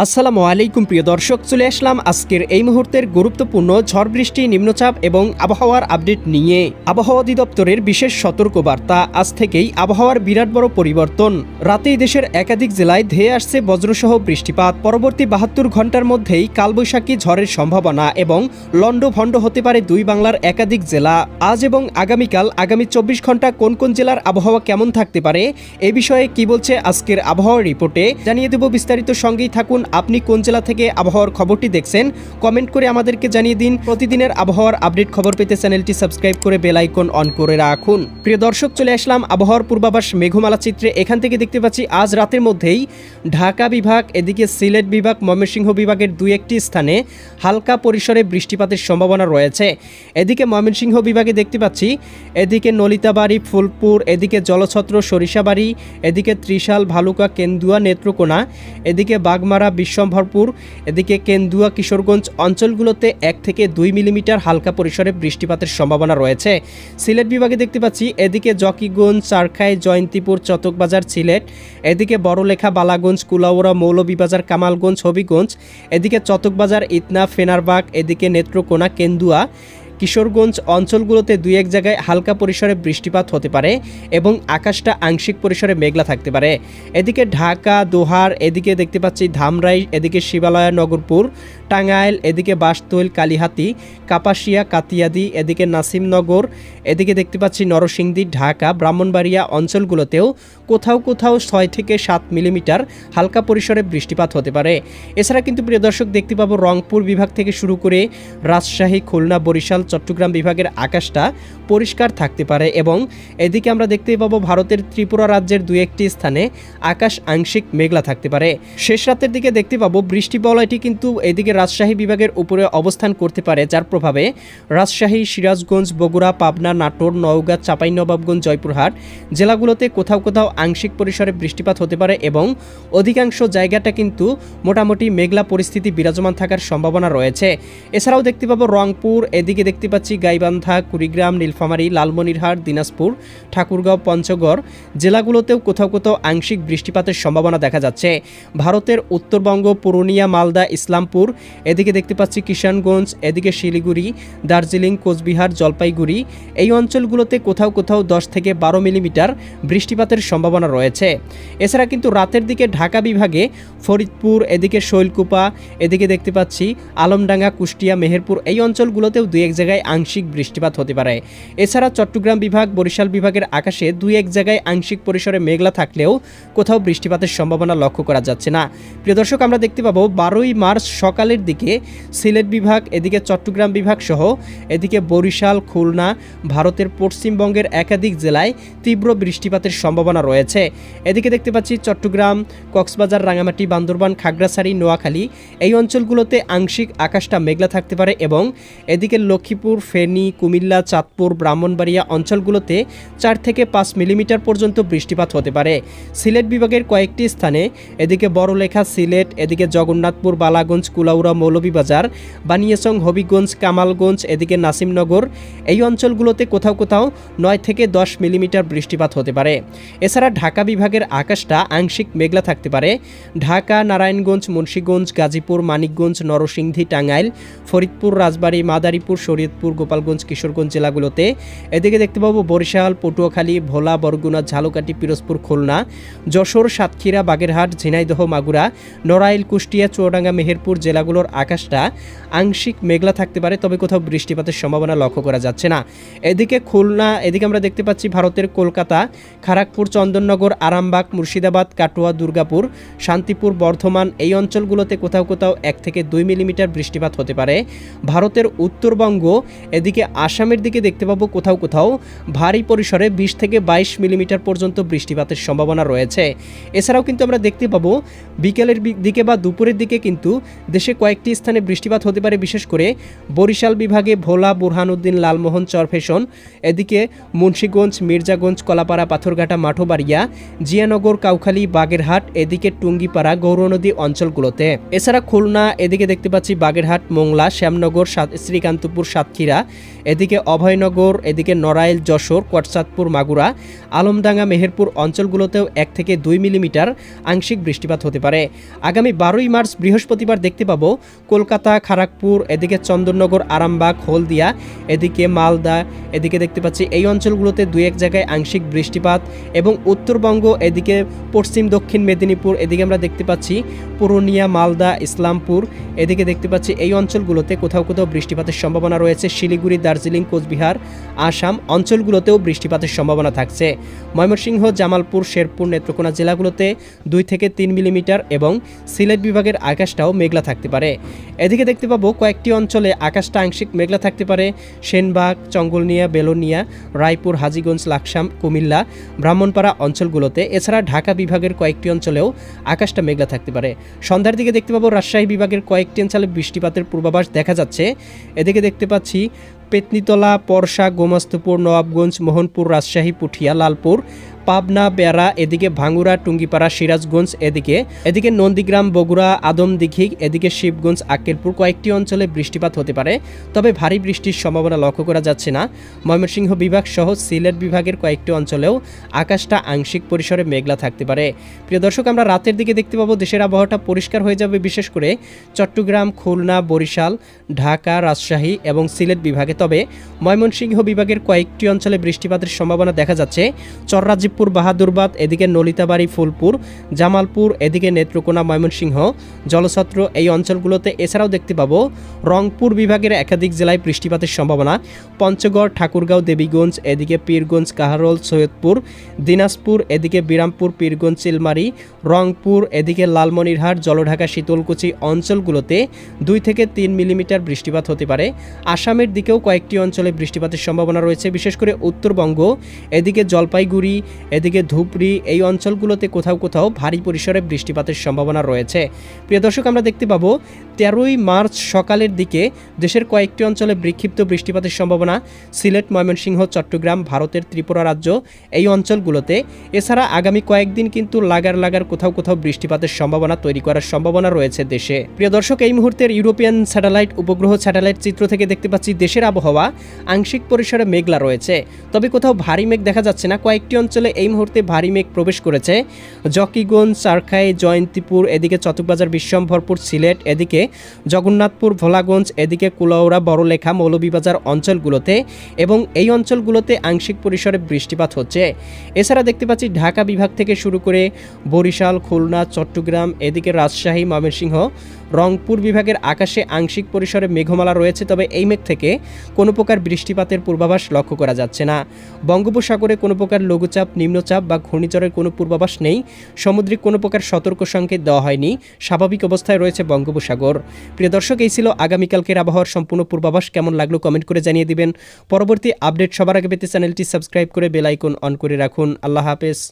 আসসালামু আলাইকুম প্রিয় দর্শক, চলে আসলাম আজকের এই মুহূর্তের গুরুত্বপূর্ণ ঝড় বৃষ্টি, নিম্নচাপ এবং আবহাওয়ার আপডেট নিয়ে। আবহাওয়া অধিদপ্তরের বিশেষ সতর্কবার্তা, আজ থেকেই আবহাওয়ার বিরাট বড় পরিবর্তন। রাতেই দেশের একাধিক জেলায় ধেয়ে আসছে বজ্রসহ বৃষ্টিপাত। পরবর্তী ৭২ ঘন্টার মধ্যেই কালবৈশাখী ঝড়ের সম্ভাবনা এবং লন্ডভন্ড হতে পারে দুই বাংলার একাধিক জেলা। আজ এবং আগামীকাল আগামী ২৪ ঘন্টা কোন কোন জেলার আবহাওয়া কেমন থাকতে পারে এ বিষয়ে কি বলছে আজকের আবহাওয়ার রিপোর্টে জানিয়ে দেব বিস্তারিত। সঙ্গেই থাকুন। আপনি কোন জেলা থেকে আবহাওয়ার খবরটি দেখছেন কমেন্ট করে আমাদেরকে জানিয়ে দিন। প্রতিদিনের আবহাওয়ার আপডেট খবর পেতে চ্যানেলটি সাবস্ক্রাইব করে বেল আইকন অন করে রাখুন। প্রিয় দর্শক, চলে আসলাম আবহাওয়ার পূর্বাভাস মেঘমালা চিত্রে। এখান থেকে দেখতে পাচ্ছি আজ রাতের মধ্যেই ঢাকা বিভাগ, এদিকে সিলেট বিভাগ, ময়মনসিংহ বিভাগের দুই একটি স্থানে হালকা পরিসরে বৃষ্টিপাতের সম্ভাবনা রয়েছে। এদিকে ময়মনসিংহ বিভাগে দেখতে পাচ্ছি এদিকে নলিতাবাড়ি, ফুলপুর, এদিকে জলছত্র, সরিষাবাড়ি, এদিকে ত্রিশাল, ভালুকা, কেন্দুয়া, নেত্রকোনা, এদিকে বাগমারা, বিশ্বম্ভরপুর, এদিকে কেন্দুয়া, কিশোরগঞ্জ অঞ্চলগুলোতে ১ থেকে ২ মিলিমিটার হালকা পরিসরে বৃষ্টিপাতের সম্ভাবনা রয়েছে। সিলেট বিভাগে দেখতে পাচ্ছি এদিকে জকিগঞ্জ, চারখাই, জয়ন্তীপুর, চতকবাজার, সিলেট, এদিকে বড়লেখা, বালাগঞ্জ, কুলাউড়া, মৌলভীবাজার, কামালগঞ্জ, হবিগঞ্জ, এদিকে চতকবাজার, ইতনা, ফেনারবাগ, এদিকে নেত্রকোনা, কেন্দুয়া, কিশোরগঞ্জ অঞ্চলগুলোতে দুই এক জায়গায় হালকা পরিসরে বৃষ্টিপাত হতে পারে এবং আকাশটা আংশিক পরিসরে মেঘলা থাকতে পারে। এদিকে ঢাকা, দোহার, এদিকে দেখতে পাচ্ছি ধামরাই, এদিকে শিবালয়া, নগরপুর, টাঙ্গাইল, এদিকে বাসতৈল, কালিহাতি, কাপাসিয়া, কাতিয়াদি, এদিকে নাসিমনগর, এদিকে দেখতে পাচ্ছি নরসিংদী, ঢাকা, ব্রাহ্মণবাড়িয়া অঞ্চলগুলোতেও কোথাও কোথাও ৬ থেকে ৭ মিলিমিটার হালকা পরিসরে বৃষ্টিপাত হতে পারে। এছাড়া কিন্তু প্রিয় দর্শক দেখতে পাবো রংপুর বিভাগ থেকে শুরু করে রাজশাহী, খুলনা, বরিশাল, চট্টগ্রাম বিভাগের আকাশটা পরিষ্কার থাকতে পারে এবং এদিকে আমরা দেখতেই পাবো ভারতের ত্রিপুরা রাজ্যের দুই একটি স্থানে আকাশ আংশিক মেঘলা থাকতে পারে। শেষ রাতের দিকে দেখতে পাবো বৃষ্টি বলয়টি কিন্তু এদিকে রাজশাহী বিভাগের উপরে অবস্থান করতে পারে, যার প্রভাবে রাজশাহী, সিরাজগঞ্জ, বগুড়া, পাবনা, নাটোর, নওগাঁ, চাঁপাইনবাবগঞ্জ, জয়পুরহাট জেলাগুলোতে কোথাও কোথাও আংশিক পরিসরে বৃষ্টিপাত হতে পারে এবং অধিকাংশ জায়গাটা কিন্তু মোটামুটি মেঘলা পরিস্থিতি বিরাজমান থাকার সম্ভাবনা রয়েছে। এছাড়াও দেখতে পাবো রংপুর, এদিকে দেখতে পাচ্ছি গাইবান্ধা, কুড়িগ্রাম, নীলফামারী, লালমনিরহাট, দিনাজপুর, ঠাকুরগাঁও, পঞ্চগড় জেলাগুলোতেও কোথাও কোথাও আংশিক বৃষ্টিপাতের সম্ভাবনা দেখা যাচ্ছে। ভারতের উত্তরবঙ্গ, পুরুলিয়া, মালদা, ইসলামপুর, এদিকে দেখতে পাচ্ছি কিষানগঞ্জ, এদিকে শিলিগুড়ি, দার্জিলিং, কোচবিহার, জলপাইগুড়ি এই অঞ্চলগুলোতে কোথাও কোথাও ১০ থেকে ১২ মিলিমিটার বৃষ্টিপাতের সম্ভাবনা রয়েছে। এছাড়া কিন্তু রাতের দিকে ঢাকা বিভাগে ফরিদপুর, এদিকে শৈলকুপা, এদিকে দেখতে পাচ্ছি আলমডাঙ্গা, কুষ্টিয়া, মেহেরপুর এই অঞ্চলগুলোতেও দুই এক জায়গায় আংশিক বৃষ্টিপাত হতে পারে। এছাড়া চট্টগ্রাম বিভাগ, বরিশাল বিভাগের আকাশে দুই এক জায়গায় আংশিক পরিসরে মেঘলা থাকলেও কোথাও বৃষ্টিপাতের সম্ভাবনা লক্ষ্য করা যাচ্ছে না। প্রিয় দর্শক, আমরা দেখতে পাবো ১২ই মার্চ সকালের দিকে সিলেট বিভাগ, এদিকে চট্টগ্রাম বিভাগ সহ এদিকে বরিশাল, খুলনা, ভারতের পশ্চিমবঙ্গের একাধিক জেলায় তীব্র বৃষ্টিপাতের সম্ভাবনা রয়েছে। এদিকে দেখতে পাচ্ছি চট্টগ্রাম, কক্সবাজার, রাঙামাটি, বান্দরবান, খাগড়াছড়ি, নোয়াখালী এই অঞ্চলগুলোতে আংশিক আকাশটা মেঘলা থাকতে পারে এবং এদিকে লক্ষ্মীপুর, ফেনী, কুমিল্লা, চাঁদপুর, ব্রাহ্মণবাড়িয়া অঞ্চলগুলোতে ৪ থেকে ৫ মিলিমিটার পর্যন্ত বৃষ্টিপাত হতে পারে। সিলেট বিভাগের কয়েকটি স্থানে এদিকে বড়লেখা, সিলেট, এদিকে জগন্নাথপুর, বালাগঞ্জ, কুলাউড়া, মৌলভীবাজার, বানিয়াচং, হবিগঞ্জ, কামালগঞ্জ, এদিকে নাসিমনগর এই অঞ্চলগুলোতে কোথাও কোথাও ৯ থেকে ১০ মিলিমিটার বৃষ্টিপাত হতে পারে। এছাড়া ঢাকা বিভাগের আকাশটা আংশিক মেঘলা থাকতে পারে। ঢাকা, নারায়ণগঞ্জ, মুন্সিগঞ্জ, গাজীপুর, মানিকগঞ্জ, নরসিংদী, টাঙ্গাইল, ফরিদপুর, রাজবাড়ী, মাদারীপুর, শরীয়তপুর, গোপালগঞ্জ, কিশোরগঞ্জ জেলাগুলোতে এদিকে দেখতে পাবো বরিশাল, পটুয়াখালী, ভোলা, বরগুনা, ঝালকাঠি, পিরোজপুর, খুলনা, যশোর, সাতক্ষীরা, বাগেরহাট, ঝিনাইদহ, মাগুরা, নড়াইল, কুষ্টিয়া, চুয়াডাঙ্গা, মেহেরপুর জেলাগুলোর আকাশটা আংশিক মেঘলা থাকতে পারে, তবে কোথাও বৃষ্টিপাতের সম্ভাবনা লক্ষ্য করা যাচ্ছে না। এদিকে খুলনা, এদিকে আমরা দেখতে পাচ্ছি ভারতের কলকাতা, খড়গপুর, চন্দননগর, আরামবাগ, মুর্শিদাবাদ, কাটোয়া, দুর্গাপুর, শান্তিপুর, বর্ধমান এই অঞ্চলগুলোতে কোথাও কোথাও ১ থেকে ২ মিলিমিটার বৃষ্টিপাত হতে পারে। ভারতের উত্তরবঙ্গ, এদিকে আসামের দিকে দেখতে পাবো কোথাও কোথাও ভারী পরিসরে ২০ থেকে ২২ মিলিমিটার পর্যন্ত বৃষ্টিপাতের সম্ভাবনা রয়েছে। এছাড়াও কিন্তু আমরা দেখতে পাবো বিকেলের দিকে বা দুপুরের দিকে কিন্তু দেশে কয়েকটি স্থানে বৃষ্টিপাত হতে পারে, বিশেষ করে বরিশাল বিভাগে ভোলা, বুরহানুদ্দিন, লালমোহন, চরফেশন, এদিকে মুন্সিগঞ্জ, মির্জাগঞ্জ, কলাপাড়া, পাথরঘাটা, মাঠবাড়ি ব্রাহ্মণবাড়িয়া, জিয়ানগর, কাউখালী, বাগেরহাট, এদিকে টুঙ্গিপাড়া, গৌরনদী অঞ্চলগুলোতে। এছাড়া খুলনা, এদিকে দেখতে পাচ্ছি বাগেরহাট, মোংলা, শ্যামনগর, শ্রীকান্তপুর, সাতক্ষীরা, এদিকে অভয়নগর, এদিকে নড়াইল, যশোর, কোটচাঁদপুর, মাগুরা, আলমডাঙ্গা, মেহেরপুর অঞ্চলগুলোতেও 1 থেকে 2 মিলিমিটার আংশিক বৃষ্টিপাত হতে পারে। আগামী 12ই মার্চ বৃহস্পতিবার দেখতে পাবো কলকাতা, খড়গপুর, এদিকে চন্দননগর, আরামবাগ, হলদিয়া, এদিকে মালদা, এদিকে দেখতে পাচ্ছি এই অঞ্চলগুলোতে 2-1 জায়গায় আংশিক বৃষ্টিপাত এবং উত্তরবঙ্গ, এদিকে পশ্চিম দক্ষিণ মেদিনীপুর, এদিকে আমরা দেখতে পাচ্ছি পুরুলিয়া, মালদা, ইসলামপুর, এদিকে দেখতে পাচ্ছি এই অঞ্চলগুলোতে কোথাও কোথাও বৃষ্টিপাতের সম্ভাবনা রয়েছে। শিলিগুড়ি, দার্জিলিং, কোচবিহার, আসাম অঞ্চলগুলোতেও বৃষ্টিপাতের সম্ভাবনা থাকছে। ময়মনসিংহ, জামালপুর, শেরপুর, নেত্রকোনা জেলাগুলোতে 2 থেকে 3 মিলিমিটার এবং সিলেট বিভাগের আকাশটাও মেঘলা থাকতে পারে। এদিকে দেখতে পাবো কয়েকটি অঞ্চলে আকাশটা আংশিক মেঘলা থাকতে পারে। সেনবাগ, চঙ্গলনিয়া, বেলোনিয়া, রায়পুর, হাজীগঞ্জ, লাকসাম, কুমিল্লা, ব্রাহ্মণপাড়া অঞ্চলগুলোতে। এছাড়া ঢাকা বিভাগের কয়েকটি অঞ্চলেও আকাশটা মেঘলা থাকতে পারে। সন্ধ্যার দিকে দেখতে পাবো রাজশাহী বিভাগের কয়েকটি অঞ্চলে বৃষ্টিপাতের পূর্বাভাস দেখা যাচ্ছে। এদিকে দেখতে পাচ্ছি পেতনিতলা, পরশা, গোমস্তাপুর, নবাবগঞ্জ, মোহনপুর, রাজশাহী, পুঠিয়া, লালপুর, পাবনা, বেড়া, এদিকে ভাঙ্গুড়া, টুঙ্গিপাড়া, সিরাজগঞ্জ, এদিকে নন্দীগ্রাম, বগুড়া, আদমদিঘি, এদিকে শিবগঞ্জ, আক্কেলপুর কয়েকটি অঞ্চলে বৃষ্টিপাত হতে পারে, তবে ভারী বৃষ্টির সম্ভাবনা লক্ষ্য করা যাচ্ছে না। ময়মনসিংহ বিভাগ সহ সিলেট বিভাগের কয়েকটি অঞ্চলেও আকাশটা আংশিক পরিসরে মেঘলা থাকতে পারে। প্রিয় দর্শক, আমরা রাতের দিকে দেখতে পাবো দেশের আবহাওয়াটা পরিষ্কার হয়ে যাবে, বিশেষ করে চট্টগ্রাম, খুলনা, বরিশাল, ঢাকা, রাজশাহী এবং সিলেট বিভাগে। তবে ময়মনসিংহ বিভাগের কয়েকটি অঞ্চলে বৃষ্টিপাতের সম্ভাবনা দেখা যাচ্ছে। চররাজীবপুর, বাহাদুরবাদ, এদিকে নলিতাবাড়ি, ফুলপুর, জামালপুর, এদিকে নেত্রকোনা, ময়মনসিংহ, জলছত্র এই অঞ্চলগুলোতে। এছাড়াও দেখতে পাবো রংপুর বিভাগের একাধিক জেলায় বৃষ্টিপাতের সম্ভাবনা। পঞ্চগড়, ঠাকুরগাঁও, দেবীগঞ্জ, এদিকে পীরগঞ্জ, কাহারোল, সৈয়দপুর, দিনাজপুর, এদিকে বিরামপুর, পীরগঞ্জ, চিলমারি, রংপুর, এদিকে লালমনিরহাট, জলঢাকা, শীতলকুচি অঞ্চলগুলোতে 2 থেকে 3 মিলিমিটার বৃষ্টিপাত হতে পারে। আসামের দিকেও কয়েকটি অঞ্চলে বৃষ্টিপাতের সম্ভাবনা রয়েছে, বিশেষ করে উত্তরবঙ্গ, এদিকে জলপাইগুড়ি, এদিকে ধুবড়ী এই অঞ্চলগুলোতে কোথাও কোথাও ভারী পরিসরে বৃষ্টিপাতের সম্ভাবনা রয়েছে। প্রিয় দর্শক, আমরা দেখতে পাবো 13ই মার্চ সকালের দিকে দেশের কয়েকটি অঞ্চলে বিক্ষিপ্ত বৃষ্টিপাতের সম্ভাবনা। সিলেট, ময়মনসিংহ, চট্টগ্রাম, ভারতের ত্রিপুরা রাজ্য এই অঞ্চলগুলোতে। এছাড়া আগামী কয়েকদিন কিন্তু লাগার কোথাও কোথাও বৃষ্টিপাতের সম্ভাবনা তৈরি করার সম্ভাবনা রয়েছে দেশে। প্রিয় দর্শক, এই মুহূর্তের ইউরোপিয়ান স্যাটেলাইট উপগ্রহ স্যাটেলাইট চিত্র থেকে দেখতে পাচ্ছি দেশের আবহাওয়া আংশিক পরিসরে মেঘলা রয়েছে, তবে কোথাও ভারী মেঘ দেখা যাচ্ছে না। কয়েকটি অঞ্চলে এই মুহূর্তে ভারী মেঘ প্রবেশ করেছে। জকিগঞ্জ, চারখাই, জয়ন্তীপুর, এদিকে চটকবাজার, বিশ্বম্ভরপুর, সিলেট, এদিকে জগন্নাথপুর, ভোলাগঞ্জ, এদিকে কুলাউড়া, বড়লেখা, মৌলভীবাজার অঞ্চলগুলোতে এবং এই অঞ্চলগুলোতে আংশিক পরিসরে বৃষ্টিপাত হচ্ছে। এছাড়া দেখতে পাচ্ছি ঢাকা বিভাগ থেকে শুরু করে বরিশাল, খুলনা, চট্টগ্রাম, এদিকে রাজশাহী, ময়মনসিংহ, রংপুর বিভাগের আকাশে আংশিক পরিসরে মেঘমালা রয়েছে, তবে এই মেঘ থেকে কোনো প্রকার বৃষ্টিপাতের পূর্বাভাস লক্ষ্য করা যাচ্ছে না। বঙ্গোপসাগরে কোনো প্রকার লঘুচাপ, নিম্নচাপ বা ঘূর্ণিঝড়ের কোনো পূর্বাভাস নেই। সামুদ্রিক কোনো প্রকার সতর্ক সংকেত দেওয়া হয়নি। স্বাভাবিক অবস্থায় রয়েছে বঙ্গোপসাগর। প্রিয় দর্শক, এই ছিল আগামীকালকের আবহাওয়ার সম্পূর্ণ পূর্বাভাস। কেমন লাগলো কমেন্ট করে জানিয়ে দিবেন। পরবর্তী আপডেট সবার আগে পেতে চ্যানেলটি সাবস্ক্রাইব করে বেল আইকন অন করে রাখুন। আল্লাহ হাফেজ।